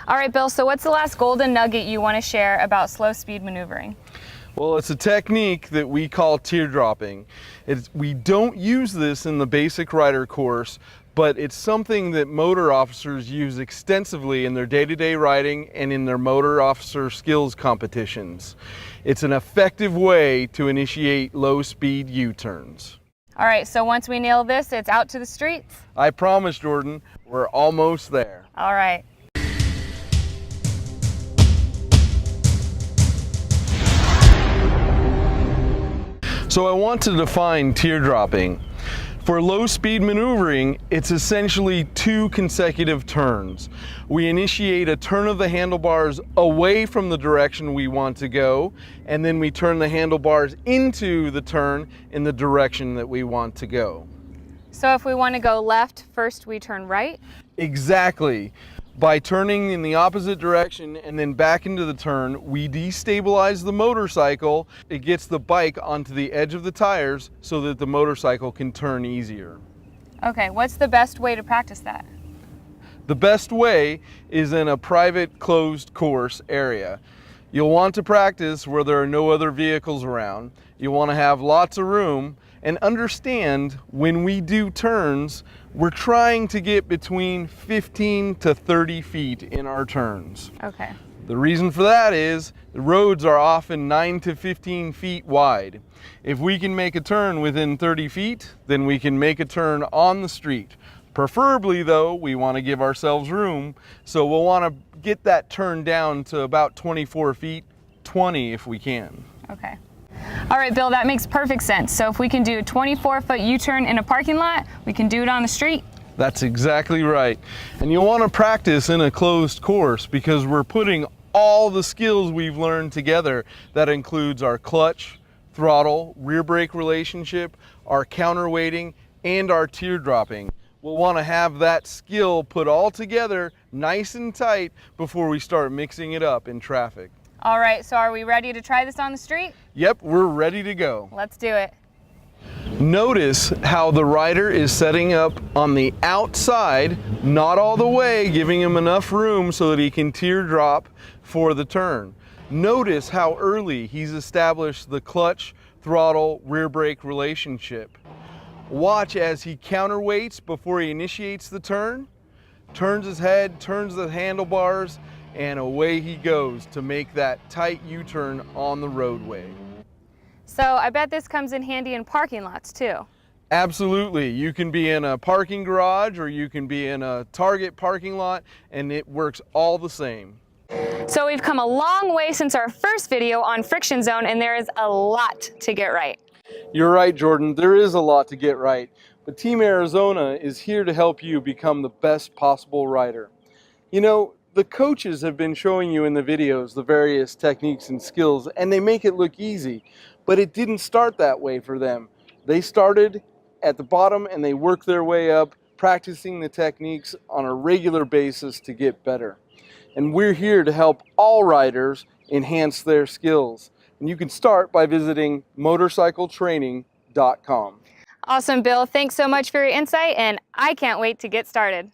All right, Bill, so what's the last golden nugget you want to share about slow speed maneuvering? Well, it's a technique that we call teardropping. We don't use this in the basic rider course, but it's something that motor officers use extensively in their day-to-day riding and in their motor officer skills competitions. It's an effective way to initiate low-speed U-turns. All right, so once we nail this, it's out to the streets? I promise, Jordan, we're almost there. All right. So I want to define teardropping. For low-speed maneuvering, it's essentially 2 consecutive turns. We initiate a turn of the handlebars away from the direction we want to go, and then we turn the handlebars into the turn in the direction that we want to go. So if we want to go left, first we turn right? Exactly. By turning in the opposite direction and then back into the turn, we destabilize the motorcycle. It gets the bike onto the edge of the tires so that the motorcycle can turn easier. Okay, what's the best way to practice that? The best way is in a private closed course area. You'll want to practice where there are no other vehicles around. You want to have lots of room and understand when we do turns, we're trying to get between 15 to 30 feet in our turns. Okay. The reason for that is the roads are often 9 to 15 feet wide. If we can make a turn within 30 feet, then we can make a turn on the street. Preferably though, we want to give ourselves room, so we'll want to get that turn down to about 24 feet, 20 if we can. Okay. All right, Bill, that makes perfect sense. So if we can do a 24-foot U-turn in a parking lot, we can do it on the street. That's exactly right. And you'll want to practice in a closed course because we're putting all the skills we've learned together. That includes our clutch, throttle, rear brake relationship, our counterweighting, and our teardropping. We'll want to have that skill put all together nice and tight before we start mixing it up in traffic. All right, so are we ready to try this on the street? Yep, we're ready to go. Let's do it. Notice how the rider is setting up on the outside, not all the way, giving him enough room so that he can teardrop for the turn. Notice how early he's established the clutch, throttle, rear brake relationship. Watch as he counterweights before he initiates the turn, turns his head, turns the handlebars, and away he goes to make that tight U-turn on the roadway. So I bet this comes in handy in parking lots too. Absolutely. You can be in a parking garage or you can be in a Target parking lot and it works all the same. So we've come a long way since our first video on friction zone, and there is a lot to get right. You're right, Jordan. There is a lot to get right, but Team Arizona is here to help you become the best possible rider. You know, the coaches have been showing you in the videos the various techniques and skills, and they make it look easy, but it didn't start that way for them. They started at the bottom and they worked their way up, practicing the techniques on a regular basis to get better. And we're here to help all riders enhance their skills. And you can start by visiting motorcycletraining.com. Awesome, Bill. Thanks so much for your insight, and I can't wait to get started.